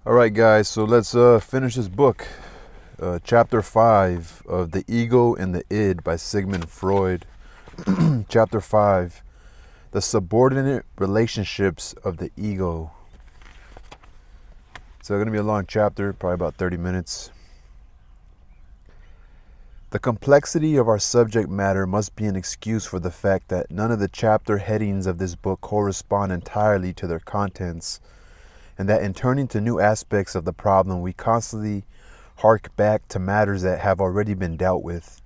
All right, guys, so let's finish this book. Chapter 5 of The Ego and the Id by Sigmund Freud. Chapter 5, The Subordinate Relationships of the Ego. So, going to be a long chapter, probably about 30 minutes. The complexity of our subject matter must be an excuse for the fact that none of the chapter headings of this book correspond entirely to their contents, and that in turning to new aspects of the problem, we constantly hark back to matters that have already been dealt with.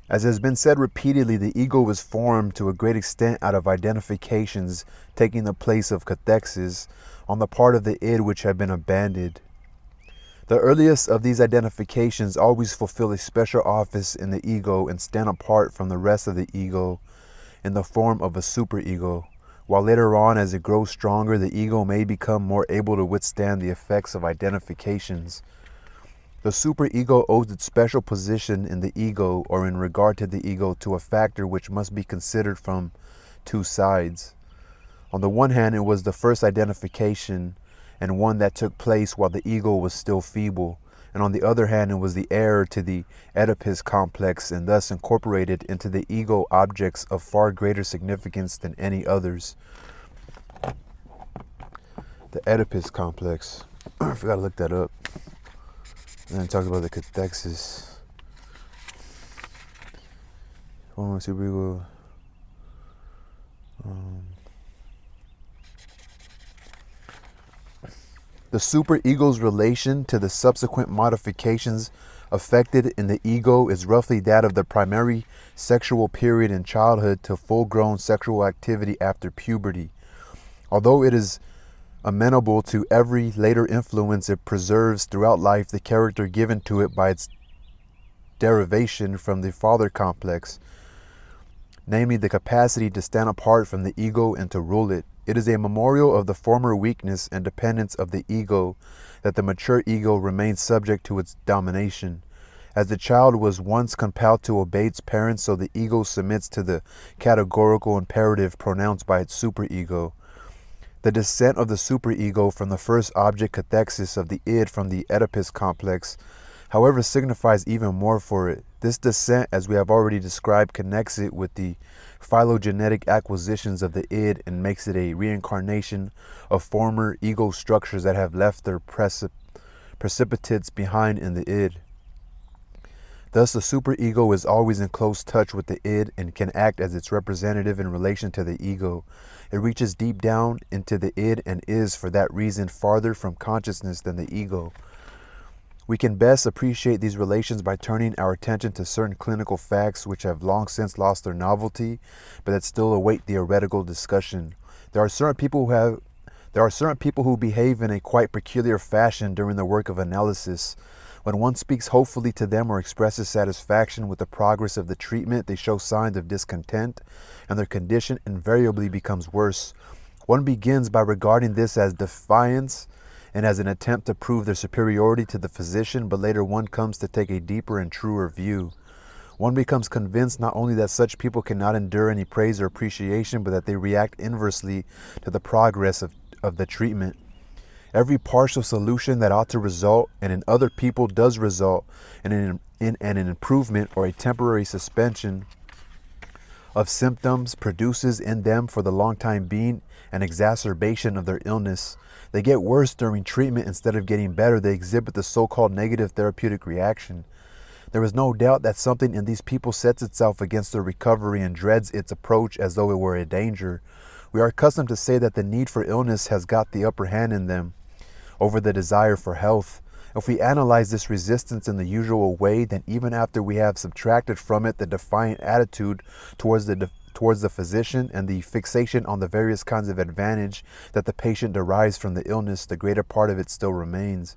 As has been said repeatedly, the ego was formed to a great extent out of identifications taking the place of cathexis on the part of the id which had been abandoned. The earliest of these identifications always fulfill a special office in the ego and stand apart from the rest of the ego in the form of a superego, while later on, as it grows stronger, the ego may become more able to withstand the effects of identifications. The superego owes its special position in the ego, or in regard to the ego, to a factor which must be considered from two sides. On the one hand, it was the first identification, and one that took place while the ego was still feeble, and on the other hand, it was the heir to the Oedipus complex, and thus incorporated into the ego objects of far greater significance than any others. The Oedipus complex. I forgot to look that up. And then talk about the cathexis. Former superego. The superego's relation to the subsequent modifications affected in the ego is roughly that of the primary sexual period in childhood to full-grown sexual activity after puberty. Although it is amenable to every later influence, it preserves throughout life the character given to it by its derivation from the father complex, namely the capacity to stand apart from the ego and to rule it. It is a memorial of the former weakness and dependence of the ego that the mature ego remains subject to its domination. As the child was once compelled to obey its parents, so the ego submits to the categorical imperative pronounced by its superego. The descent of the superego from the first object cathexis of the id from the Oedipus complex, however, signifies even more for it. This descent, as we have already described, connects it with the phylogenetic acquisitions of the id and makes it a reincarnation of former ego structures that have left their precipitates behind in the id. Thus, the superego is always in close touch with the id and can act as its representative in relation to the ego. It reaches deep down into the id and is, for that reason, farther from consciousness than the ego. We can best appreciate these relations by turning our attention to certain clinical facts which have long since lost their novelty, but that still await theoretical discussion. There are certain people who behave in a quite peculiar fashion during the work of analysis. When one speaks hopefully to them or expresses satisfaction with the progress of the treatment, they show signs of discontent, and their condition invariably becomes worse. One begins by regarding this as defiance and as an attempt to prove their superiority to the physician, but later one comes to take a deeper and truer view. One becomes convinced not only that such people cannot endure any praise or appreciation, but that they react inversely to the progress of the treatment. Every partial solution that ought to result, and in other people does result, in an improvement or a temporary suspension of symptoms, produces in them for the long time being an exacerbation of their illness. They get worse during treatment instead of getting better. They exhibit the so-called negative therapeutic reaction. There is no doubt that something in these people sets itself against their recovery and dreads its approach as though it were a danger. We are accustomed to say that the need for illness has got the upper hand in them over the desire for health. If we analyze this resistance in the usual way, then even after we have subtracted from it the defiant attitude towards the physician and the fixation on the various kinds of advantage that the patient derives from the illness, the greater part of it still remains.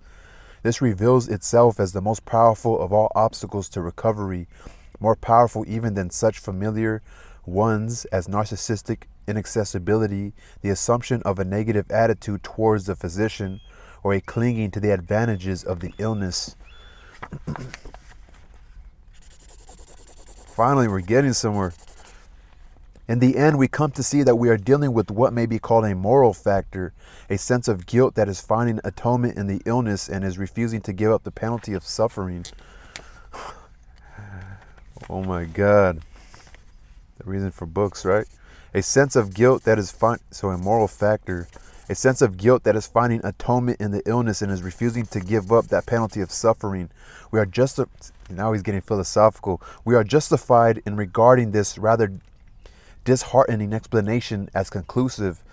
This reveals itself as the most powerful of all obstacles to recovery, more powerful even than such familiar ones as narcissistic inaccessibility, the assumption of a negative attitude towards the physician, or a clinging to the advantages of the illness. Finally, we're getting somewhere. In the end, we come to see that we are dealing with what may be called a moral factor, a sense of guilt that is finding atonement in the illness and is refusing to give up the penalty of suffering. Oh my God. The reason for books, right? A sense of guilt that is so a moral factor, a sense of guilt that is finding atonement in the illness and is refusing to give up that penalty of suffering. We are now he's getting philosophical. We are justified in regarding this rather disheartening explanation as conclusive.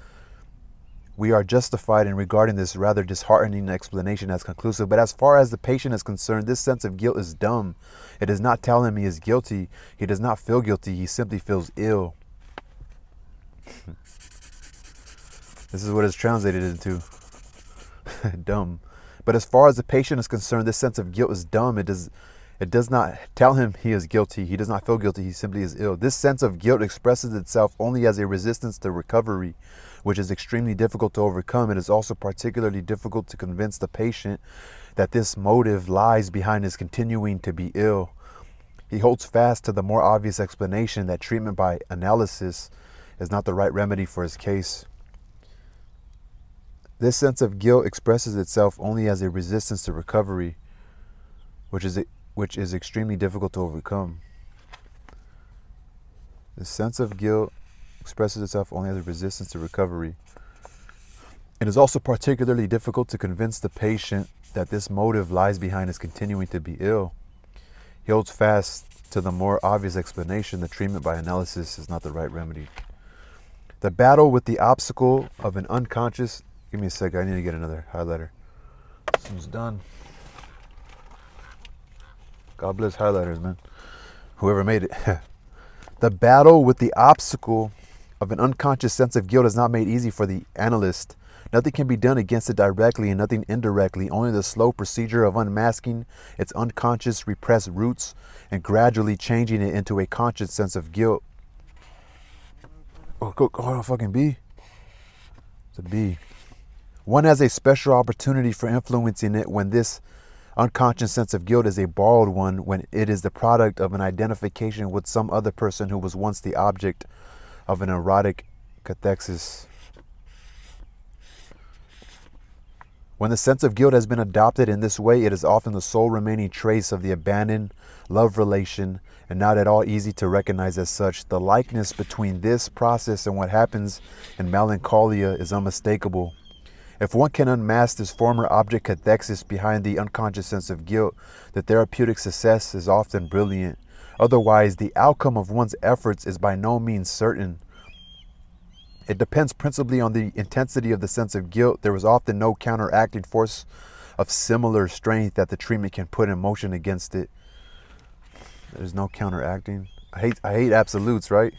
We are justified in regarding this rather disheartening explanation as conclusive. But as far as the patient is concerned, this sense of guilt is dumb. It does not tell him he is guilty. He does not feel guilty. He simply feels ill. This is what it's translated into. Dumb. But as far as the patient is concerned, this sense of guilt is dumb. It does not tell him he is guilty. He does not feel guilty. He simply is ill. This sense of guilt expresses itself only as a resistance to recovery, which is extremely difficult to overcome. It is also particularly difficult to convince the patient that this motive lies behind his continuing to be ill. He holds fast to the more obvious explanation that treatment by analysis is not the right remedy for his case. This sense of guilt expresses itself only as a resistance to recovery, which is extremely difficult to overcome. The sense of guilt expresses itself only as a resistance to recovery. It is also particularly difficult to convince the patient that this motive lies behind his continuing to be ill. He holds fast to the more obvious explanation that treatment by analysis is not the right remedy. The battle with the obstacle of an unconscious... Give me a sec, I need to get another highlighter. This one's done. God bless highlighters, man. Whoever made it. The battle with the obstacle of an unconscious sense of guilt is not made easy for the analyst. Nothing can be done against it directly and nothing indirectly. Only the slow procedure of unmasking its unconscious repressed roots and gradually changing it into a conscious sense of guilt. Oh, fucking B. It's a B. One has a special opportunity for influencing it when this unconscious sense of guilt is a borrowed one, when it is the product of an identification with some other person who was once the object of an erotic cathexis. When the sense of guilt has been adopted in this way, it is often the sole remaining trace of the abandoned love relation and not at all easy to recognize as such. The likeness between this process and what happens in melancholia is unmistakable. If one can unmask this former object cathexis behind the unconscious sense of guilt, the therapeutic success is often brilliant. Otherwise, the outcome of one's efforts is by no means certain. It depends principally on the intensity of the sense of guilt. There is often no counteracting force of similar strength that the treatment can put in motion against it. There's no counteracting. I hate absolutes, right?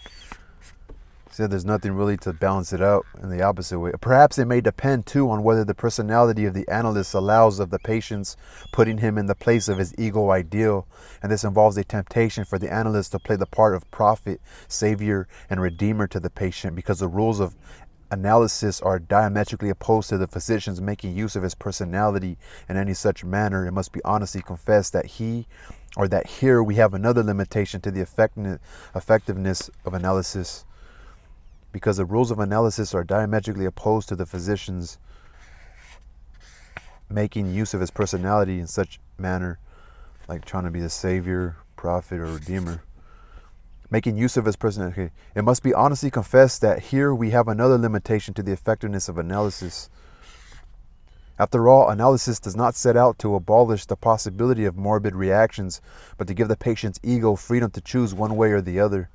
Said there's nothing really to balance it out in the opposite way. Perhaps it may depend too on whether the personality of the analyst allows of the patient's putting him in the place of his ego ideal, and this involves a temptation for the analyst to play the part of prophet, savior, and redeemer to the patient, because the rules of analysis are diametrically opposed to the physician's making use of his personality in any such manner. It must be honestly confessed that here we have another limitation to the effectiveness of analysis, because the rules of analysis are diametrically opposed to the physician's making use of his personality in such manner, like trying to be the savior, prophet, or redeemer. Making use of his personality. Okay. It must be honestly confessed that here we have another limitation to the effectiveness of analysis. After all, analysis does not set out to abolish the possibility of morbid reactions, but to give the patient's ego freedom to choose one way or the other.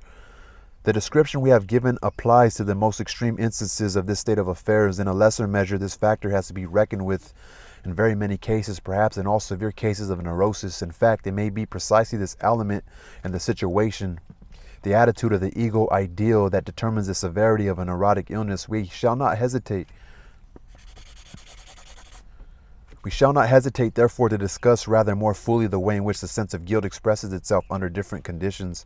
The description we have given applies to the most extreme instances of this state of affairs. In a lesser measure, this factor has to be reckoned with in very many cases, perhaps in all severe cases of neurosis. In fact, it may be precisely this element in the situation, the attitude of the ego ideal, that determines the severity of a neurotic illness. We shall not hesitate, therefore, to discuss rather more fully the way in which the sense of guilt expresses itself under different conditions.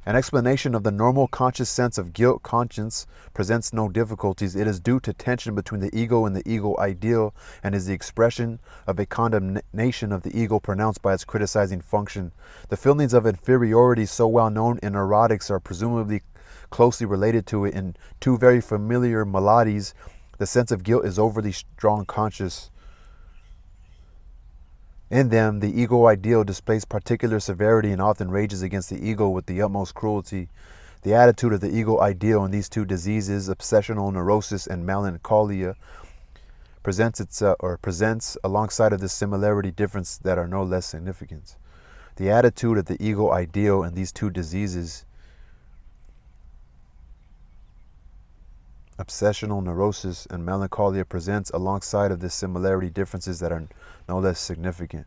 An explanation of the normal conscious sense of guilt conscience presents no difficulties. It is due to tension between the ego and the ego ideal, and is the expression of a condemnation of the ego pronounced by its criticizing function. The feelings of inferiority so well known in neurotics are presumably closely related to it. In two very familiar maladies, the sense of guilt is overly strong conscious. In them, the ego ideal displays particular severity and often rages against the ego with the utmost cruelty. The attitude of the ego ideal in these two diseases, obsessional neurosis and melancholia, presents alongside of this similarity difference that are no less significant. The attitude of the ego ideal in these two diseases, obsessional neurosis and melancholia, presents alongside of this similarity differences that are no less significant.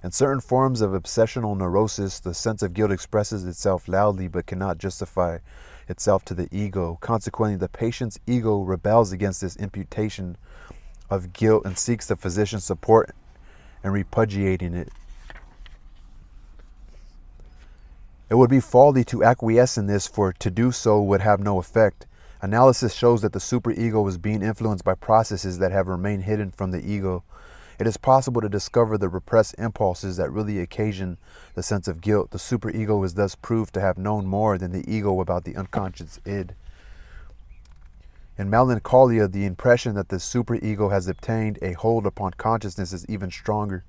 In certain forms of obsessional neurosis, the sense of guilt expresses itself loudly but cannot justify itself to the ego. Consequently, the patient's ego rebels against this imputation of guilt and seeks the physician's support in repudiating it. It would be folly to acquiesce in this, for to do so would have no effect. Analysis shows that the superego is being influenced by processes that have remained hidden from the ego. It is possible to discover the repressed impulses that really occasion the sense of guilt. The superego is thus proved to have known more than the ego about the unconscious id. In melancholia, the impression that the superego has obtained a hold upon consciousness is even stronger.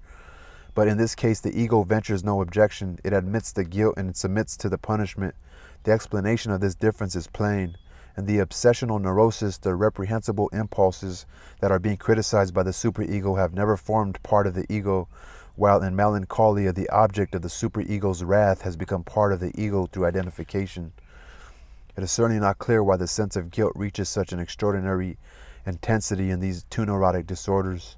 But in this case, the ego ventures no objection. It admits the guilt and submits to the punishment. The explanation of this difference is plain. In the obsessional neurosis, the reprehensible impulses that are being criticized by the superego have never formed part of the ego, while in melancholia, the object of the superego's wrath has become part of the ego through identification. It is certainly not clear why the sense of guilt reaches such an extraordinary intensity in these two neurotic disorders.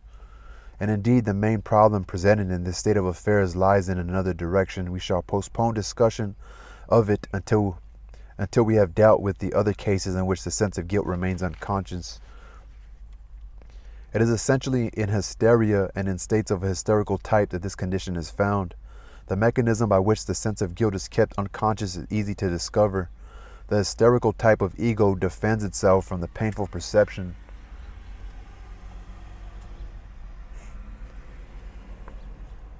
And indeed, the main problem presented in this state of affairs lies in another direction. We shall postpone discussion of it until we have dealt with the other cases in which the sense of guilt remains unconscious. It is essentially in hysteria and in states of a hysterical type that this condition is found. The mechanism by which the sense of guilt is kept unconscious is easy to discover. The hysterical type of ego defends itself from the painful perception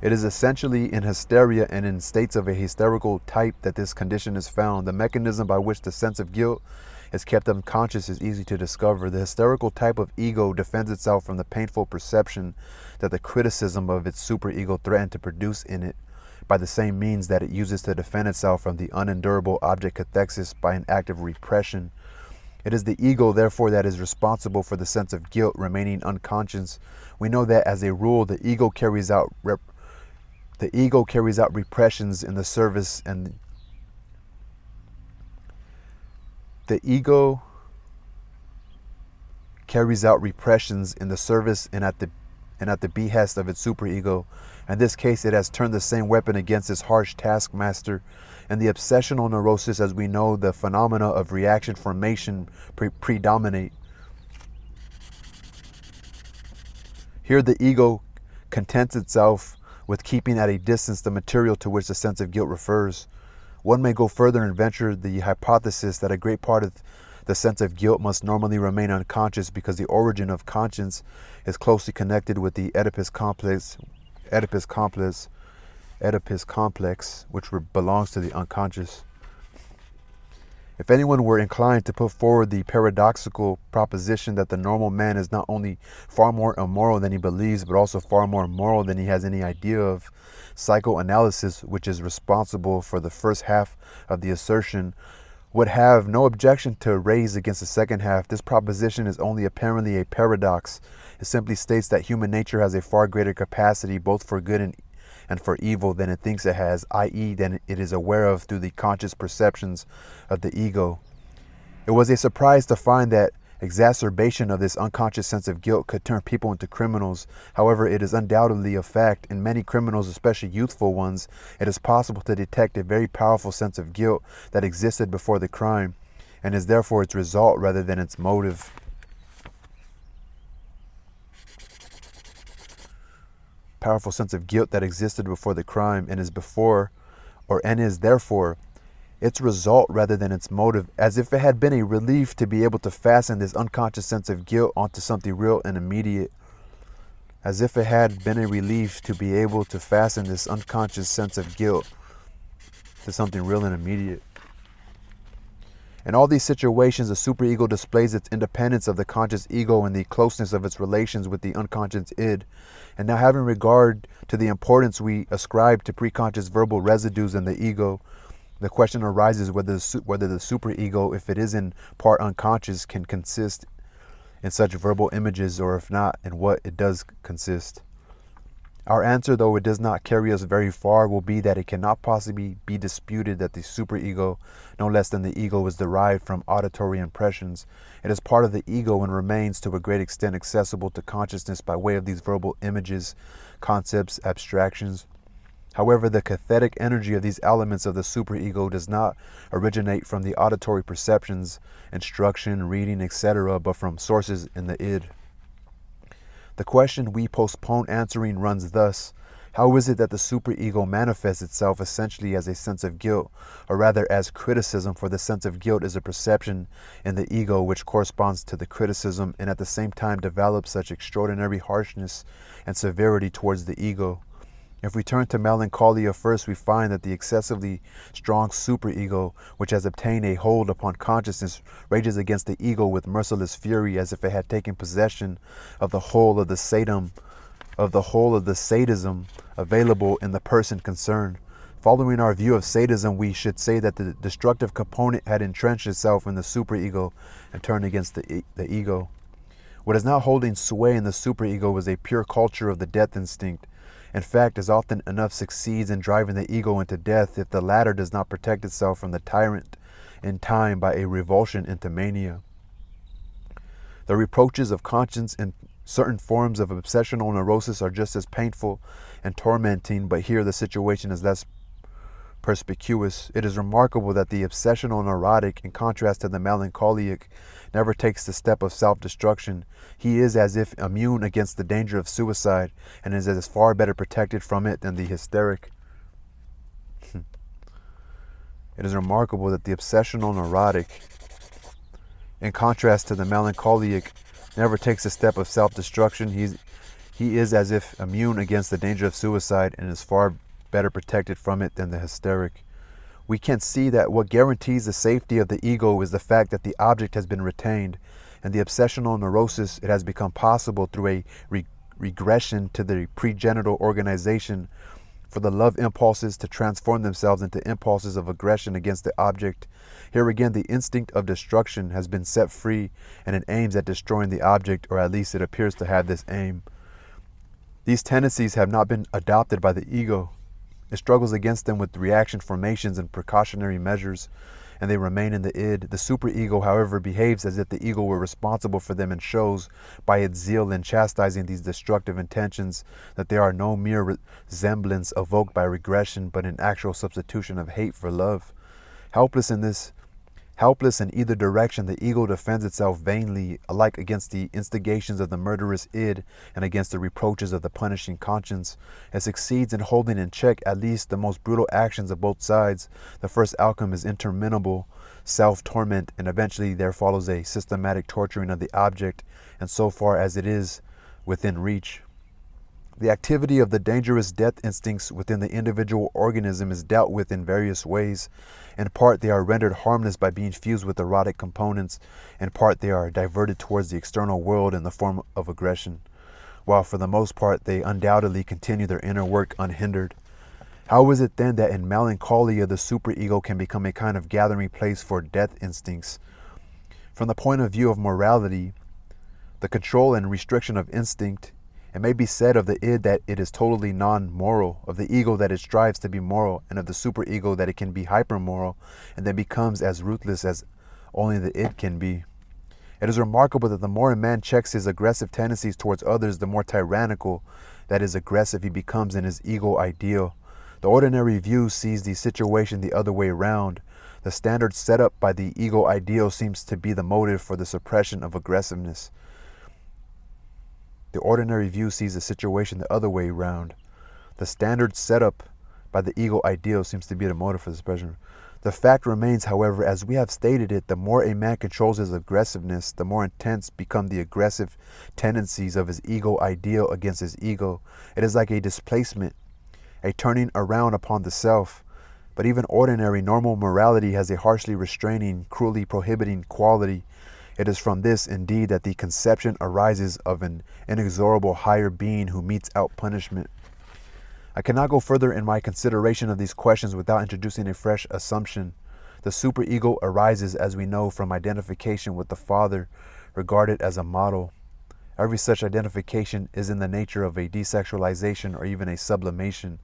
It is essentially in hysteria and in states of a hysterical type that this condition is found. The mechanism by which the sense of guilt is kept unconscious is easy to discover. The hysterical type of ego defends itself from the painful perception that the criticism of its superego threatened to produce in it by the same means that it uses to defend itself from the unendurable object cathexis by an act of repression. It is the ego, therefore, that is responsible for the sense of guilt remaining unconscious. We know that as a rule, the ego carries out repressions in the service, and the ego carries out repressions in the service and at the behest of its superego. In this case, it has turned the same weapon against its harsh taskmaster. In the obsessional neurosis, as we know, the phenomena of reaction formation predominate. Here the ego contents itself with keeping at a distance the material to which the sense of guilt refers. One may go further and venture the hypothesis that a great part of the sense of guilt must normally remain unconscious because the origin of conscience is closely connected with the Oedipus complex, which belongs to the unconscious. If anyone were inclined to put forward the paradoxical proposition that the normal man is not only far more immoral than he believes, but also far more moral than he has any idea of, psychoanalysis, which is responsible for the first half of the assertion, would have no objection to raise against the second half. This proposition is only apparently a paradox. It simply states that human nature has a far greater capacity both for good and for evil than it thinks it has, i.e. than it is aware of through the conscious perceptions of the ego. It was a surprise to find that exacerbation of this unconscious sense of guilt could turn people into criminals. However, it is undoubtedly a fact. In many criminals, especially youthful ones, it is possible to detect a very powerful sense of guilt that existed before the crime, and is therefore its result rather than its motive. Powerful sense of guilt that existed before the crime and is therefore its result rather than its motive, as if it had been a relief to be able to fasten this unconscious sense of guilt onto something real and immediate. As if it had been a relief to be able to fasten this unconscious sense of guilt to something real and immediate. In all these situations, the superego displays its independence of the conscious ego and the closeness of its relations with the unconscious id. And now, having regard to the importance we ascribe to preconscious verbal residues in the ego, the question arises whether the superego, if it is in part unconscious, can consist in such verbal images, or if not, in what it does consist. Our answer, though it does not carry us very far, will be that it cannot possibly be disputed that the superego, no less than the ego, is derived from auditory impressions. It is part of the ego and remains to a great extent accessible to consciousness by way of these verbal images, concepts, abstractions. However, the cathodic energy of these elements of the superego does not originate from the auditory perceptions, instruction, reading, etc., but from sources in the id. The question we postpone answering runs thus: how is it that the superego manifests itself essentially as a sense of guilt, or rather as criticism, for the sense of guilt is a perception in the ego which corresponds to the criticism, and at the same time develops such extraordinary harshness and severity towards the ego? If we turn to melancholia first, we find that the excessively strong superego, which has obtained a hold upon consciousness, rages against the ego with merciless fury, as if it had taken possession of the whole of the sadism available in the person concerned. Following our view of sadism, we should say that the destructive component had entrenched itself in the superego and turned against the ego. What is now holding sway in the superego is a pure culture of the death instinct. In fact, as often enough succeeds in driving the ego into death if the latter does not protect itself from the tyrant in time by a revulsion into mania. The reproaches of conscience and certain forms of obsessional neurosis are just as painful and tormenting, but here the situation is less perspicuous. It is remarkable that the obsessional neurotic, in contrast to the melancholic, never takes the step of self-destruction. He is as if immune against the danger of suicide, and is as far better protected from it than the hysteric. It is remarkable that the obsessional neurotic, in contrast to the melancholic, never takes a step of self-destruction. He is as if immune against the danger of suicide, and is far better protected from it than the hysteric. We can see that what guarantees the safety of the ego is the fact that the object has been retained. And the obsessional neurosis, it has become possible through a regression to the pregenital organization for the love impulses to transform themselves into impulses of aggression against the object. Here again, the instinct of destruction has been set free, and it aims at destroying the object, or at least it appears to have this aim. These tendencies have not been adopted by the ego. It struggles against them with reaction formations and precautionary measures, and they remain in the id. The superego, however, behaves as if the ego were responsible for them, and shows by its zeal in chastising these destructive intentions that they are no mere resemblance evoked by regression, but an actual substitution of hate for love. Helpless in either direction, the ego defends itself vainly, alike against the instigations of the murderous id and against the reproaches of the punishing conscience. It succeeds in holding in check at least the most brutal actions of both sides. The first outcome is interminable self-torment, and eventually there follows a systematic torturing of the object, and so far as it is within reach. The activity of the dangerous death instincts within the individual organism is dealt with in various ways. In part, they are rendered harmless by being fused with erotic components. In part, they are diverted towards the external world in the form of aggression, while for the most part, they undoubtedly continue their inner work unhindered. How is it then that in melancholia, the superego can become a kind of gathering place for death instincts? From the point of view of morality, the control and restriction of instinct, it may be said of the id that it is totally non-moral, of the ego that it strives to be moral, and of the superego that it can be hypermoral, and then becomes as ruthless as only the id can be. It is remarkable that the more a man checks his aggressive tendencies towards others, the more tyrannical, that is, aggressive, he becomes in his ego ideal. The ordinary view sees the situation the other way round. The standard set up by the ego ideal seems to be the motive for the suppression of aggressiveness. The ordinary view sees the situation the other way round. The standard set up by the ego ideal seems to be the motive for the suppression. The fact remains, however, as we have stated it, the more a man controls his aggressiveness, the more intense become the aggressive tendencies of his ego ideal against his ego. It is like a displacement, a turning around upon the self. But even ordinary, normal morality has a harshly restraining, cruelly prohibiting quality. It is from this, indeed, that the conception arises of an inexorable higher being who metes out punishment. I cannot go further in my consideration of these questions without introducing a fresh assumption. The superego arises, as we know, from identification with the Father, regarded as a model. Every such identification is in the nature of a desexualization or even a sublimation.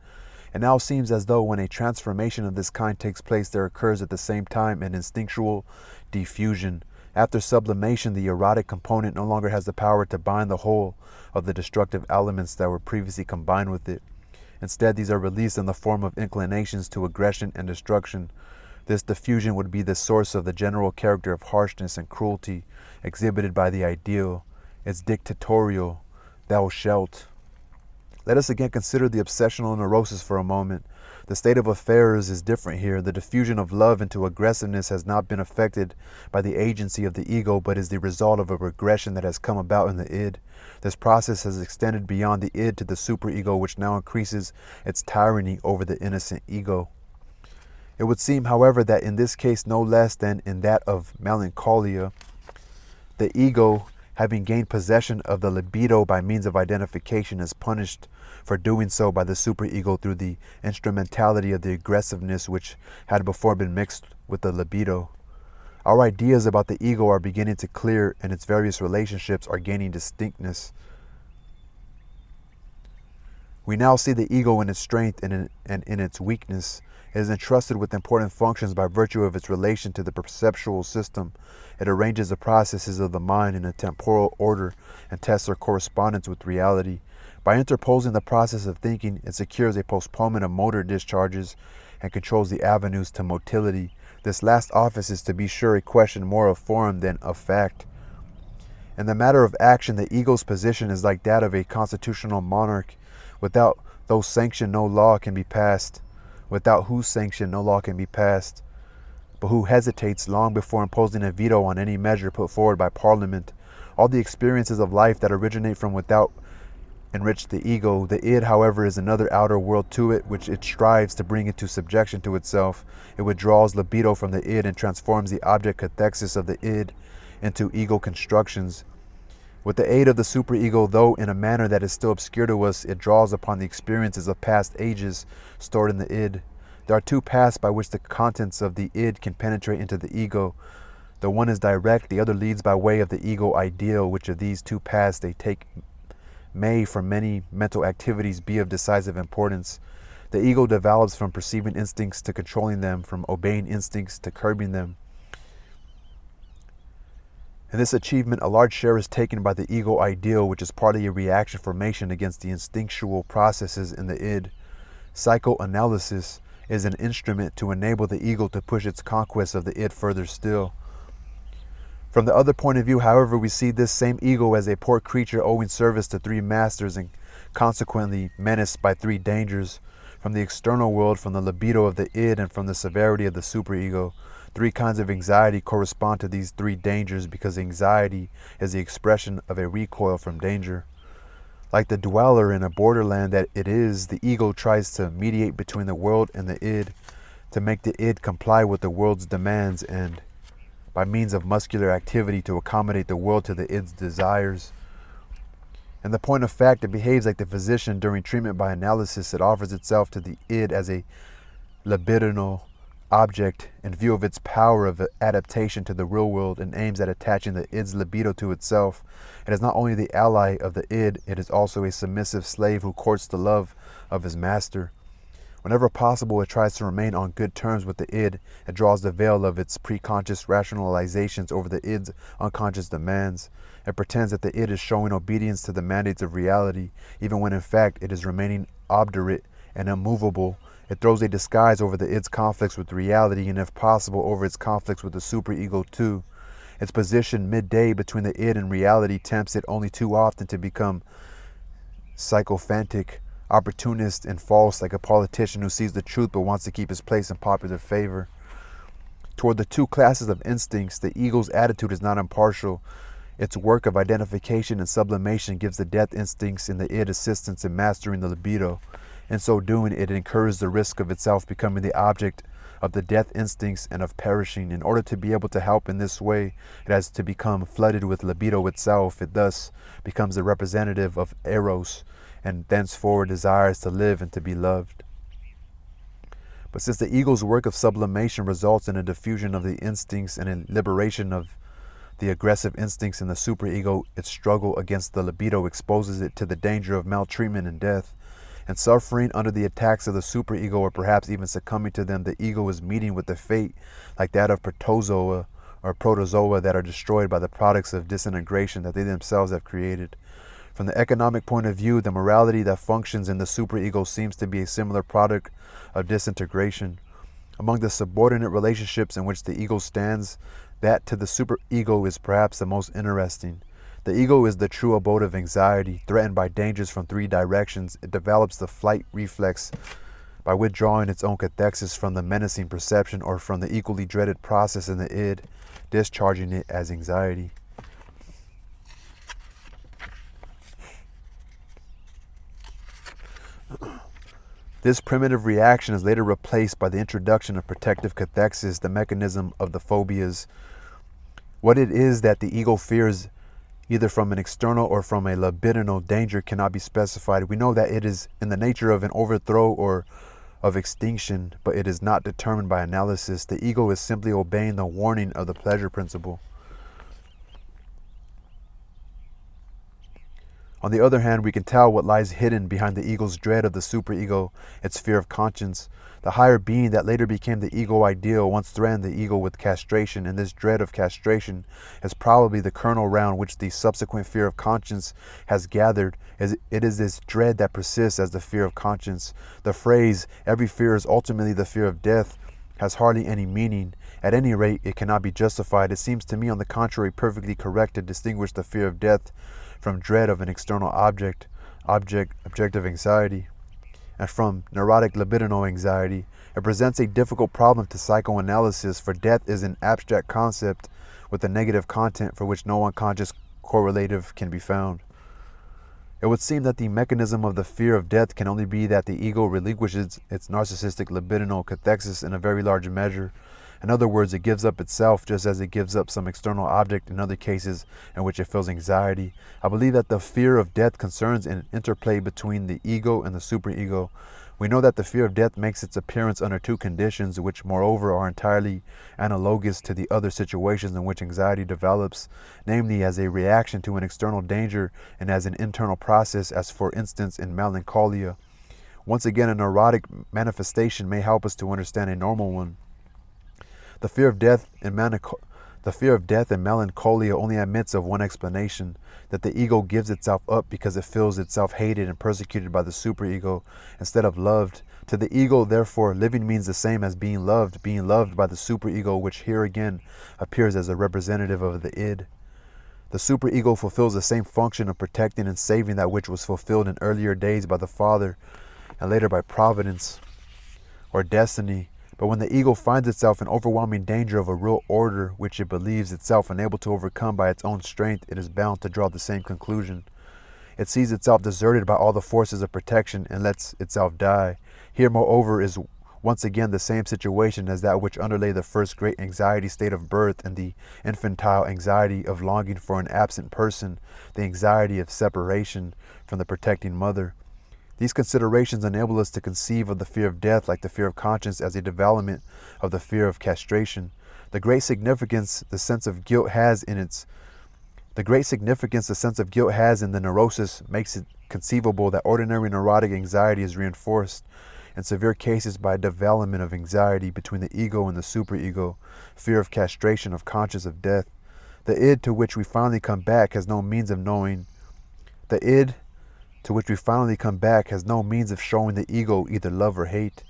It now seems as though when a transformation of this kind takes place, there occurs at the same time an instinctual diffusion. After sublimation, the erotic component no longer has the power to bind the whole of the destructive elements that were previously combined with it. Instead, these are released in the form of inclinations to aggression and destruction. This diffusion would be the source of the general character of harshness and cruelty exhibited by the ideal. Its dictatorial, thou shalt. Let us again consider the obsessional neurosis for a moment. The state of affairs is different here. The diffusion of love into aggressiveness has not been affected by the agency of the ego, but is the result of a regression that has come about in the id. This process has extended beyond the id to the superego, which now increases its tyranny over the innocent ego. It would seem, however, that in this case, no less than in that of melancholia, the ego, having gained possession of the libido by means of identification, is punished for doing so by the superego through the instrumentality of the aggressiveness which had before been mixed with the libido. Our ideas about the ego are beginning to clear, and its various relationships are gaining distinctness. We now see the ego in its strength and in its weakness. It is entrusted with important functions by virtue of its relation to the perceptual system. It arranges the processes of the mind in a temporal order and tests their correspondence with reality. By interposing the process of thinking, it secures a postponement of motor discharges and controls the avenues to motility. This last office is, to be sure, a question more of form than of fact. In the matter of action, the ego's position is like that of a constitutional monarch. Without whose sanction no law can be passed, but who hesitates long before imposing a veto on any measure put forward by Parliament. All the experiences of life that originate from without enrich the ego. The id, however, is another outer world to it, which it strives to bring into subjection to itself. It withdraws libido from the id and transforms the object cathexis of the id into ego constructions. With the aid of the superego, though in a manner that is still obscure to us, it draws upon the experiences of past ages stored in the id. There are two paths by which the contents of the id can penetrate into the ego. The one is direct, the other leads by way of the ego ideal. Which of these two paths they take may, for many mental activities, be of decisive importance. The ego develops from perceiving instincts to controlling them, from obeying instincts to curbing them. In this achievement, a large share is taken by the ego ideal, which is partly a reaction formation against the instinctual processes in the id. Psychoanalysis is an instrument to enable the ego to push its conquest of the id further still. From the other point of view, however, we see this same ego as a poor creature owing service to three masters and consequently menaced by three dangers: from the external world, from the libido of the id, and from the severity of the superego. Three kinds of anxiety correspond to these three dangers because anxiety is the expression of a recoil from danger. Like the dweller in a borderland that it is, the ego tries to mediate between the world and the id, to make the id comply with the world's demands, and by means of muscular activity to accommodate the world to the id's desires. In the point of fact, it behaves like the physician during treatment by analysis. It offers itself to the id as a libidinal object in view of its power of adaptation to the real world, and aims at attaching the id's libido to itself. It is not only the ally of the id, it is also a submissive slave who courts the love of his master. Whenever possible, it tries to remain on good terms with the id. It draws the veil of its preconscious rationalizations over the id's unconscious demands. It pretends that the id is showing obedience to the mandates of reality, even when in fact it is remaining obdurate and immovable. It throws a disguise over the id's conflicts with reality, and if possible over its conflicts with the superego too. Its position midday between the id and reality tempts it only too often to become sycophantic, opportunist, and false, like a politician who sees the truth but wants to keep his place in popular favor. Toward the two classes of instincts, the ego's attitude is not impartial. Its work of identification and sublimation gives the death instincts in the id assistance in mastering the libido. In so doing, it incurs the risk of itself becoming the object of the death instincts and of perishing. In order to be able to help in this way, it has to become flooded with libido itself. It thus becomes the representative of eros, and thenceforward desires to live and to be loved. But since the ego's work of sublimation results in a diffusion of the instincts and a liberation of the aggressive instincts in the superego, its struggle against the libido exposes it to the danger of maltreatment and death. And suffering under the attacks of the superego, or perhaps even succumbing to them, the ego is meeting with a fate like that of protozoa or protozoa that are destroyed by the products of disintegration that they themselves have created. From the economic point of view, the morality that functions in the superego seems to be a similar product of disintegration. Among the subordinate relationships in which the ego stands, that to the superego is perhaps the most interesting. The ego is the true abode of anxiety. Threatened by dangers from three directions, it develops the flight reflex by withdrawing its own cathexis from the menacing perception or from the equally dreaded process in the id, discharging it as anxiety. This primitive reaction is later replaced by the introduction of protective cathexis, the mechanism of the phobias. What it is that the ego fears, either from an external or from a libidinal danger, cannot be specified. We know that it is in the nature of an overthrow or of extinction, but it is not determined by analysis. The ego is simply obeying the warning of the pleasure principle. On the other hand, we can tell what lies hidden behind the ego's dread of the superego, its fear of conscience. The higher being that later became the ego ideal once threatened the ego with castration, and this dread of castration is probably the kernel round which the subsequent fear of conscience has gathered. It is this dread that persists as the fear of conscience. The phrase, every fear is ultimately the fear of death, has hardly any meaning. At any rate, it cannot be justified. It seems to me, on the contrary, perfectly correct to distinguish the fear of death from dread of an external objective anxiety, and from neurotic libidinal anxiety. It presents a difficult problem to psychoanalysis, for death is an abstract concept with a negative content for which no unconscious correlative can be found. It would seem that the mechanism of the fear of death can only be that the ego relinquishes its narcissistic libidinal cathexis in a very large measure. In other words, it gives up itself just as it gives up some external object in other cases in which it feels anxiety. I believe that the fear of death concerns an interplay between the ego and the superego. We know that the fear of death makes its appearance under two conditions, which moreover are entirely analogous to the other situations in which anxiety develops, namely as a reaction to an external danger and as an internal process, as for instance in melancholia. Once again, a neurotic manifestation may help us to understand a normal one. The fear of death and melancholia only admits of one explanation, that the ego gives itself up because it feels itself hated and persecuted by the superego instead of loved. To the ego, therefore, living means the same as being loved by the superego, which here again appears as a representative of the id. The superego fulfills the same function of protecting and saving that which was fulfilled in earlier days by the Father and later by providence or destiny. But when the ego finds itself in overwhelming danger of a real order which it believes itself unable to overcome by its own strength, it is bound to draw the same conclusion. It sees itself deserted by all the forces of protection and lets itself die. Here, moreover, is once again the same situation as that which underlay the first great anxiety state of birth and the infantile anxiety of longing for an absent person, the anxiety of separation from the protecting mother. These considerations enable us to conceive of the fear of death like the fear of conscience as a development of the fear of castration. The great significance the sense of guilt has in the neurosis makes it conceivable that ordinary neurotic anxiety is reinforced in severe cases by a development of anxiety between the ego and the superego, fear of castration, of conscience of death. The id to which we finally come back has no means of showing the ego either love or hate.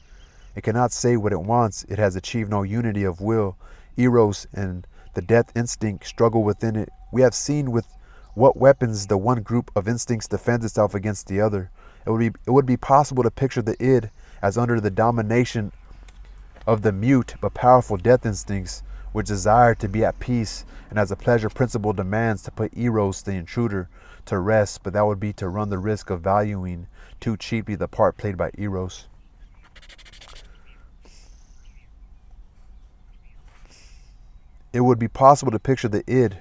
It cannot say what it wants. It has achieved no unity of will. Eros and the death instinct struggle within it. We have seen with what weapons the one group of instincts defends itself against the other. It would be possible to picture the id as under the domination of the mute but powerful death instincts, which desire to be at peace, and as a pleasure principle demands to put Eros, the intruder, to rest, but that would be to run the risk of valuing too cheaply the part played by Eros. It would be possible to picture the id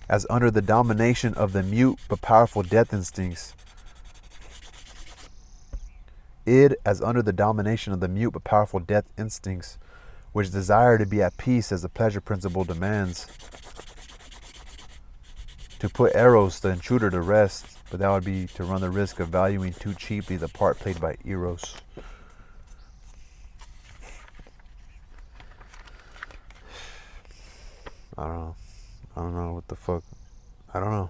as under the domination of the mute but powerful death instincts. Id as under the domination of the mute but powerful death instincts, which desire to be at peace as the pleasure principle demands. To put Eros, the intruder, to rest, but that would be to run the risk of valuing too cheaply the part played by Eros. I don't know. I don't know what the fuck. I don't know.